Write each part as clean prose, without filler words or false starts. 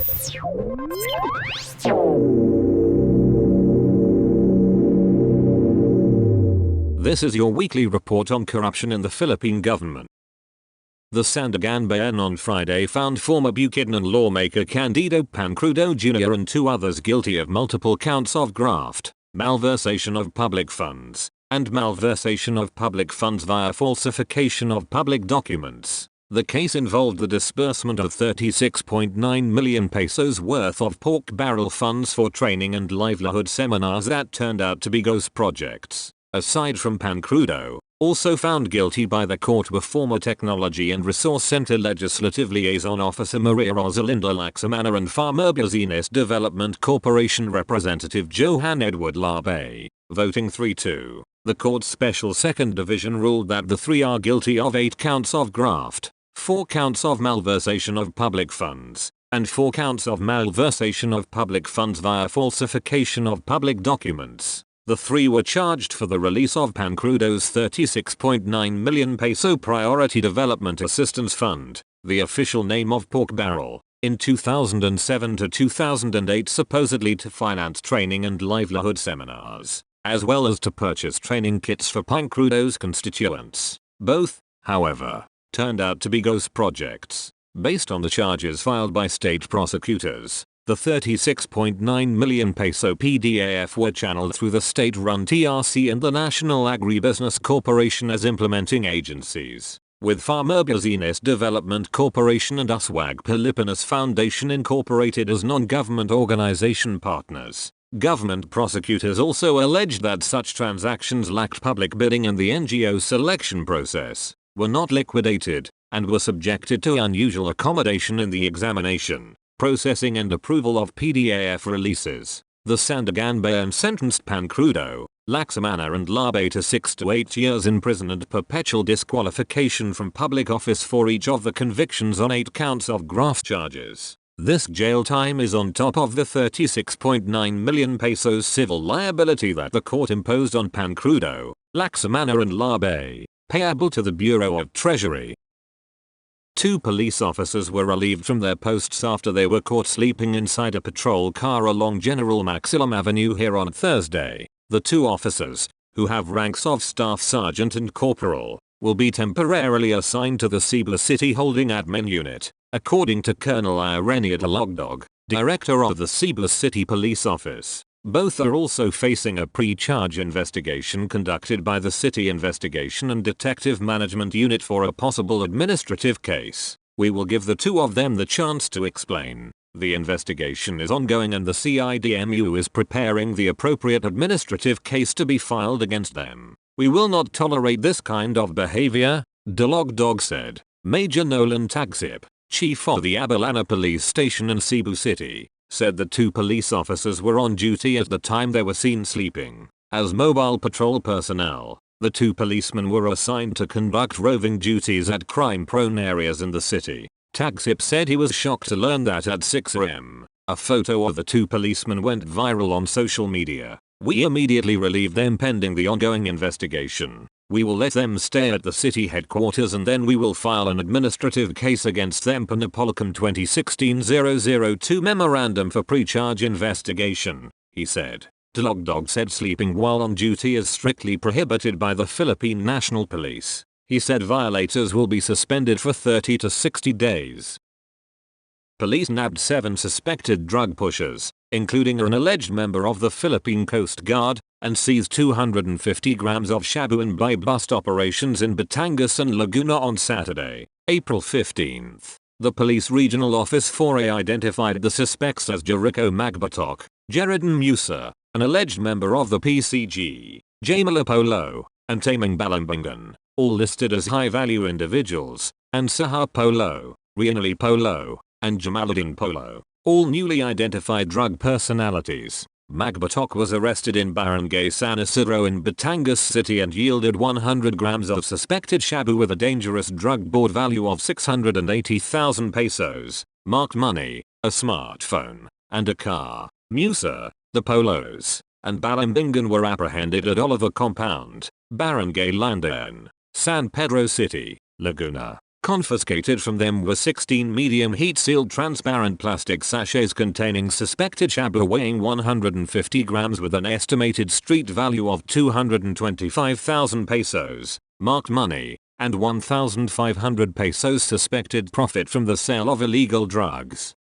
This is your weekly report on corruption in the Philippine government. The Sandigan on Friday found former Bukidnon lawmaker Candido Pancrudo Jr. and 2 others guilty of multiple counts of graft, malversation of public funds, and malversation of public funds via falsification of public documents. The case involved the disbursement of 36.9 million pesos worth of pork barrel funds for training and livelihood seminars that turned out to be ghost projects. Aside from Pancrudo, also found guilty by the court were former Technology and Resource Center Legislative Liaison Officer Maria Rosalinda Lacsamana and Farmer Business Development Corporation Representative Johan Edward Labe, voting 3-2. The court's Special Second Division ruled that the 3 are guilty of 8 counts of graft, 4 counts of malversation of public funds, and 4 counts of malversation of public funds via falsification of public documents. The 3 were charged for the release of Pancrudo's 36.9 million peso Priority Development Assistance Fund, the official name of Pork Barrel, in 2007 to 2008 supposedly to finance training and livelihood seminars, as well as to purchase training kits for Pancrudo's constituents. Both, however, turned out to be ghost projects. Based on the charges filed by state prosecutors, the 36.9 million peso PDAF were channeled through the state-run TRC and the National Agribusiness Corporation as implementing agencies, with Farmer Business Development Corporation and USWAG Pilipinas Foundation Incorporated as non-government organization partners. Government prosecutors also alleged that such transactions lacked public bidding and the NGO selection process, were not liquidated, and were subjected to unusual accommodation in the examination, processing and approval of PDAF releases. The Sandigan sentenced Pancrudo, Lacsamana and Labe to 6 to 8 years in prison and perpetual disqualification from public office for each of the convictions on 8 counts of graft charges. This jail time is on top of the 36.9 million pesos civil liability that the court imposed on Pancrudo, Lacsamana and Labe, payable to the Bureau of Treasury. 2 police officers were relieved from their posts after they were caught sleeping inside a patrol car along General Maximum Avenue here on Thursday. The 2 officers, who have ranks of Staff Sergeant and Corporal, will be temporarily assigned to the Cebu City Holding Admin Unit, according to Colonel Irenia Dalogdog, Director of the Cebu City Police Office. Both are also facing a pre-charge investigation conducted by the City Investigation and Detective Management Unit for a possible administrative case. We will give the 2 of them the chance to explain. The investigation is ongoing and the CIDMU is preparing the appropriate administrative case to be filed against them. We will not tolerate this kind of behavior, Dalogdog said. Major Nolan Tagsip, chief of the Abalana Police Station in Cebu City, said the 2 police officers were on duty at the time they were seen sleeping. As mobile patrol personnel, the 2 policemen were assigned to conduct roving duties at crime-prone areas in the city. Tagsip said he was shocked to learn that at 6 a.m., a photo of the 2 policemen went viral on social media. We immediately relieved them pending the ongoing investigation. We will let them stay at the city headquarters and then we will file an administrative case against them per Napolcom 2016-002 Memorandum for Pre-Charge Investigation, he said. Dalogdog said sleeping while on duty is strictly prohibited by the Philippine National Police. He said violators will be suspended for 30 to 60 days. Police nabbed 7 suspected drug pushers, including an alleged member of the Philippine Coast Guard, and seized 250 grams of shabu in buy-bust operations in Batangas and Laguna on Saturday, April 15th. The police regional office 4A identified the suspects as Jericho Magbatok, Jeridan Musa, an alleged member of the PCG, Jamila Polo, and Taming Balambingan, all listed as high-value individuals, and Saha Polo, Rianali Polo, and Jamaluddin Polo, all newly identified drug personalities. Magbatok was arrested in Barangay San Isidro in Batangas City and yielded 100 grams of suspected shabu with a dangerous drug board value of 680,000 pesos, marked money, a smartphone, and a car. Musa, the Polos, and Balambingan were apprehended at Oliver Compound, Barangay Landan, San Pedro City, Laguna. Confiscated from them were 16 medium heat-sealed transparent plastic sachets containing suspected shabu weighing 150 grams with an estimated street value of 225,000 pesos, marked money, and 1,500 pesos suspected profit from the sale of illegal drugs.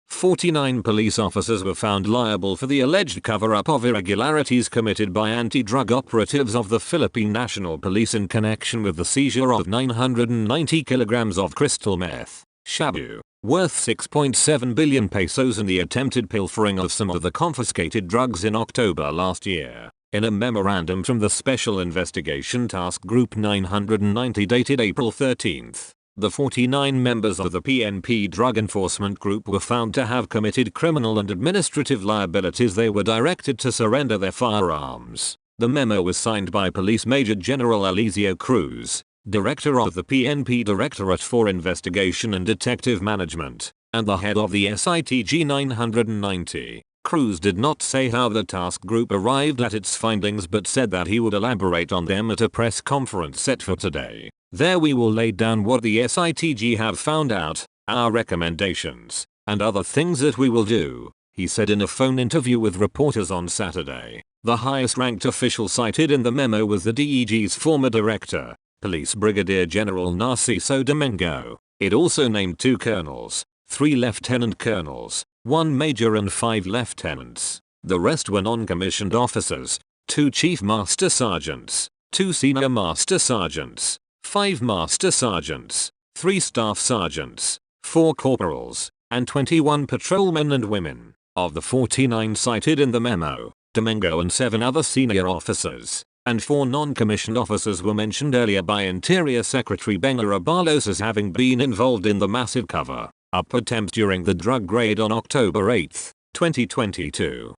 49 police officers were found liable for the alleged cover-up of irregularities committed by anti-drug operatives of the Philippine National Police in connection with the seizure of 990 kilograms of crystal meth, shabu, worth 6.7 billion pesos and the attempted pilfering of some of the confiscated drugs in October last year. In a memorandum from the Special Investigation Task Group 990 dated April 13, the 49 members of the PNP Drug Enforcement Group were found to have committed criminal and administrative liabilities. They were directed to surrender their firearms. The memo was signed by Police Major General Alizio Cruz, Director of the PNP Directorate for Investigation and Detective Management, and the head of the SITG 990. Cruz did not say how the task group arrived at its findings but said that he would elaborate on them at a press conference set for today. There we will lay down what the SITG have found out, our recommendations, and other things that we will do, he said in a phone interview with reporters on Saturday. The highest ranked official cited in the memo was the DEG's former director, Police Brigadier General Narciso Domingo. It also named 2 colonels, 3 lieutenant colonels, 1 major and 5 lieutenants. The rest were non-commissioned officers, 2 chief master sergeants, 2 senior master sergeants, 5 master sergeants, 3 staff sergeants, 4 corporals, and 21 patrolmen and women. Of the 49 cited in the memo, Domingo and 7 other senior officers, and 4 non-commissioned officers were mentioned earlier by Interior Secretary Benga Abalos as having been involved in the massive cover-up attempt during the drug raid on October 8, 2022.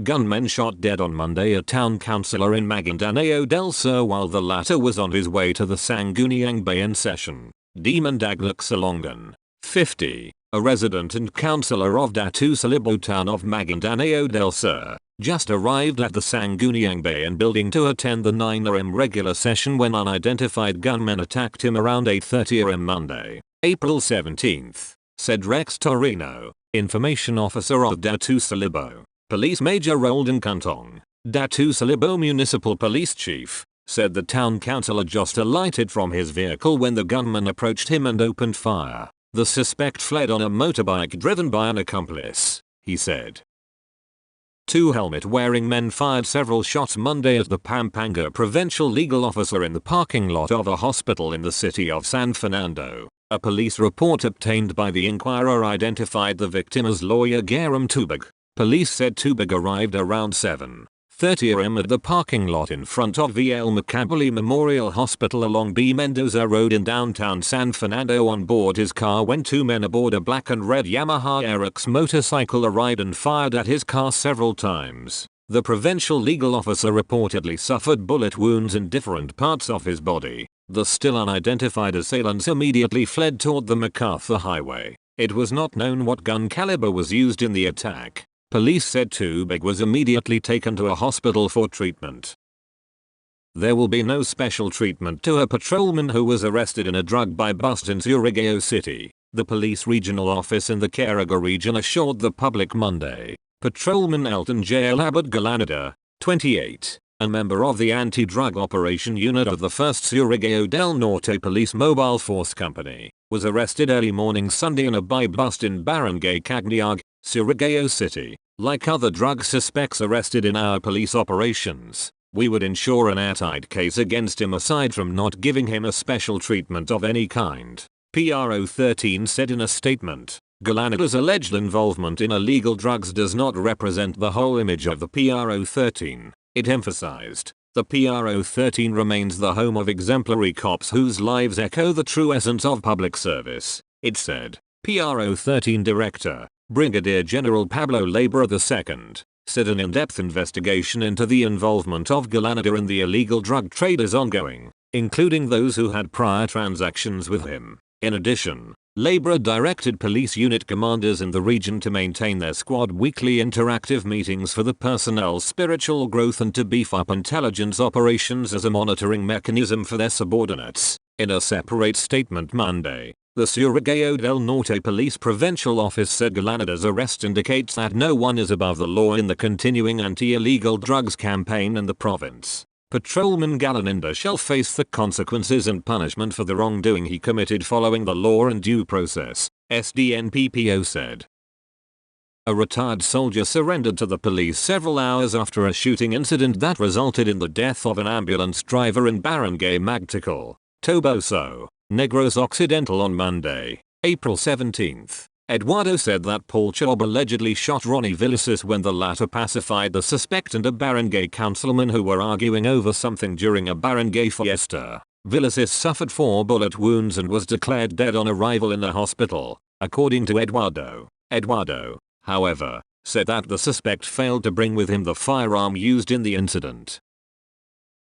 Gunmen shot dead on Monday a town councillor in Maguindanao del Sur while the latter was on his way to the Sangguniang Bayan session. Daglak Salongan, 50, a resident and councillor of Datu Salibo town of Maguindanao del Sur, just arrived at the Sangguniang Bayan building to attend the 9 AM regular session when unidentified gunmen attacked him around 8:30 AM Monday, April 17, said Rex Torino, information officer of Datu Salibo. Police Major Roldan Cantong, Datu Salibo Municipal Police Chief, said the town councillor just alighted from his vehicle when the gunman approached him and opened fire. The suspect fled on a motorbike driven by an accomplice, he said. 2 helmet-wearing men fired several shots Monday at the Pampanga provincial legal officer in the parking lot of a hospital in the city of San Fernando. A police report obtained by the Inquirer identified the victim as lawyer Garam Tubig. Police said Tubig arrived around 7:30 AM at the parking lot in front of the El Macabali Memorial Hospital along B. Mendoza Road in downtown San Fernando. On board his car when 2 men aboard a black and red Yamaha RX motorcycle arrived and fired at his car several times. The provincial legal officer reportedly suffered bullet wounds in different parts of his body. The still unidentified assailants immediately fled toward the MacArthur Highway. It was not known what gun caliber was used in the attack. Police said Tubig was immediately taken to a hospital for treatment. There will be no special treatment to a patrolman who was arrested in a drug buy bust in Surigao City, the police regional office in the Caraga region assured the public Monday. Patrolman Elton J. Labad Galanada, 28, a member of the anti-drug operation unit of the 1st Surigao del Norte Police Mobile Force Company, was arrested early morning Sunday in a buy bust in Barangay Cagniag, Surigao City. Like other drug suspects arrested in our police operations, we would ensure an airtight case against him aside from not giving him a special treatment of any kind, PRO 13 said in a statement. Galanada's alleged involvement in illegal drugs does not represent the whole image of the PRO 13, it emphasized. The PRO 13 remains the home of exemplary cops whose lives echo the true essence of public service, it said. PRO 13 Director, Brigadier General Pablo Labra II, said an in-depth investigation into the involvement of Galanada in the illegal drug trade is ongoing, including those who had prior transactions with him. In addition, Labra directed police unit commanders in the region to maintain their squad weekly interactive meetings for the personnel's spiritual growth and to beef up intelligence operations as a monitoring mechanism for their subordinates. In a separate statement Monday, the Surigao del Norte Police Provincial Office said Galanada's arrest indicates that no one is above the law in the continuing anti-illegal drugs campaign in the province. Patrolman Galananda shall face the consequences and punishment for the wrongdoing he committed following the law and due process, SDNPPO said. A retired soldier surrendered to the police several hours after a shooting incident that resulted in the death of an ambulance driver in Barangay Magtical, Toboso, Negros Occidental on Monday, April 17. Eduardo said that Paul Chob allegedly shot Ronnie Villas's when the latter pacified the suspect and a barangay councilman who were arguing over something during a barangay fiesta. Villas suffered 4 bullet wounds and was declared dead on arrival in the hospital, according to Eduardo. Eduardo, however, said that the suspect failed to bring with him the firearm used in the incident.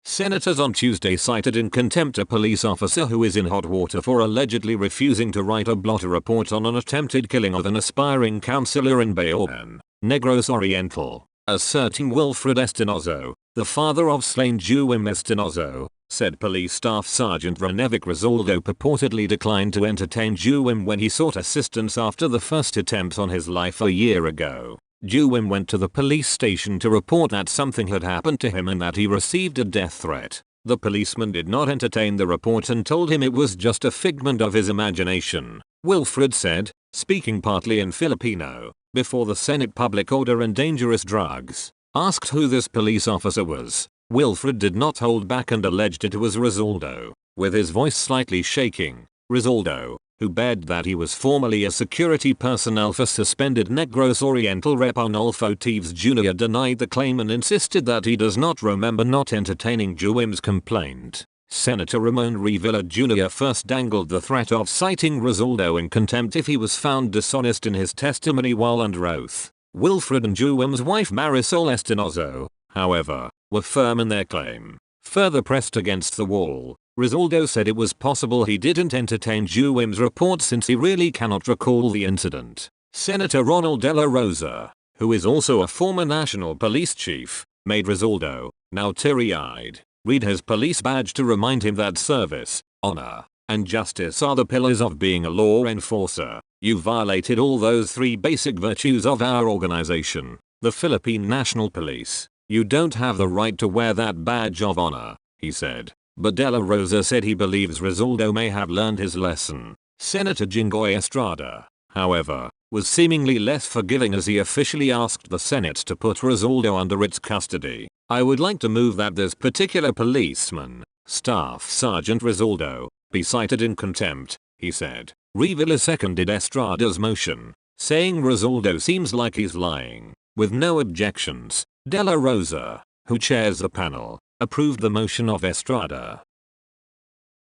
Senators on Tuesday cited in contempt a police officer who is in hot water for allegedly refusing to write a blotter report on an attempted killing of an aspiring councillor in Bayan, Negros Oriental, asserting Wilfred Espinozo, the father of slain Juwim Espinozo, said Police Staff Sergeant Renevic Rizaldo purportedly declined to entertain Juwim when he sought assistance after the first attempt on his life a year ago. Juwim went to the police station to report that something had happened to him and that he received a death threat. The policeman did not entertain the report and told him it was just a figment of his imagination, Wilfred said, speaking partly in Filipino, before the Senate Public Order and Dangerous Drugs. Asked who this police officer was, Wilfred did not hold back and alleged it was Rizaldo, with his voice slightly shaking. Rizaldo, who begged that he was formerly a security personnel for suspended Negros Oriental Rep Arnulfo Teves Jr. denied the claim and insisted that he does not remember not entertaining Juwim's complaint. Senator Ramon Revilla Jr. first dangled the threat of citing Rizaldo in contempt if he was found dishonest in his testimony while under oath. Wilfred and Juwim's wife Marisol Espinozo, however, were firm in their claim. Further pressed against the wall, Rizaldo said it was possible he didn't entertain Juwim's report since he really cannot recall the incident. Senator Ronald De La Rosa, who is also a former national police chief, made Rizaldo, now teary-eyed, read his police badge to remind him that service, honor, and justice are the pillars of being a law enforcer. You violated all those 3 basic virtues of our organization, the Philippine National Police. You don't have the right to wear that badge of honor, he said. But De La Rosa said he believes Rizaldo may have learned his lesson. Senator Jinggoy Estrada, however, was seemingly less forgiving as he officially asked the Senate to put Rizaldo under its custody. I would like to move that this particular policeman, Staff Sergeant Rizaldo, be cited in contempt, he said. Revilla seconded Estrada's motion, saying Rizaldo seems like he's lying. With no objections, De La Rosa, who chairs the panel, approved the motion of Estrada.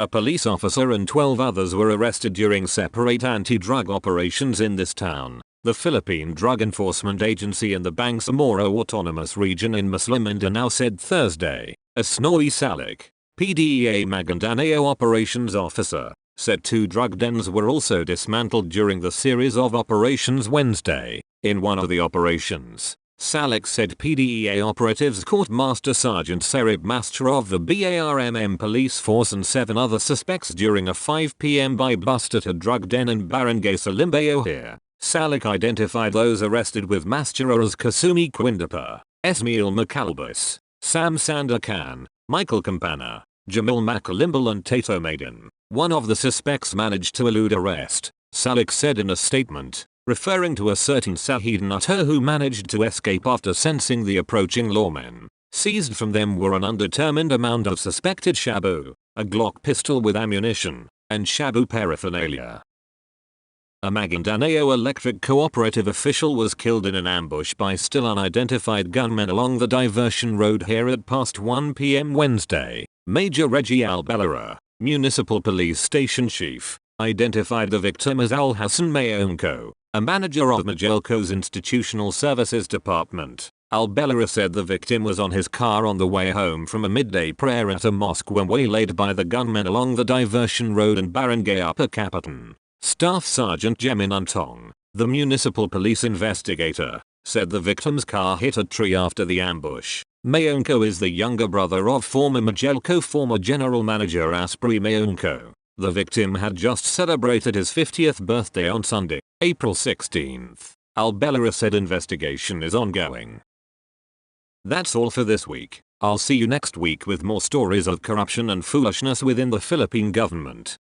A police officer and 12 others were arrested during separate anti-drug operations in this town, the Philippine Drug Enforcement Agency in the Bangsamoro Autonomous Region in Muslim Mindanao said Thursday. Asnoy Salik, PDEA Maguindanao operations officer, said 2 drug dens were also dismantled during the series of operations Wednesday. In one of the operations, Salik said PDEA operatives caught Master Sergeant Serib Master of the BARMM police force and 7 other suspects during a 5 p.m. buy-bust at a drug den in Barangay Salimbao here. Salik identified those arrested with Master as Kasumi Quindapa, Esmail Macalbus, Sam Sandakan, Michael Campana, Jamil Macalimbal and Tato Maiden. One of the suspects managed to elude arrest, Salik said in a statement, referring to a certain Sahid Nutter who managed to escape after sensing the approaching lawmen. Seized from them were an undetermined amount of suspected shabu, a Glock pistol with ammunition, and shabu paraphernalia. A Maguindanao Electric Cooperative official was killed in an ambush by still unidentified gunmen along the diversion road here at past 1 p.m. Wednesday. Major Reggie Albellera, municipal police station chief, identified the victim as Al Hassan Mayonco, a manager of Magelco's Institutional Services Department. Albellera said the victim was on his car on the way home from a midday prayer at a mosque when waylaid by the gunmen along the diversion road in Barangay Upper Capitan. Staff Sergeant Jemin Untong, the municipal police investigator, said the victim's car hit a tree after the ambush. Mayonco is the younger brother of former Magelco former general manager Aspri Mayonco. The victim had just celebrated his 50th birthday on Sunday, April 16th. Albella said investigation is ongoing. That's all for this week. I'll see you next week with more stories of corruption and foolishness within the Philippine government.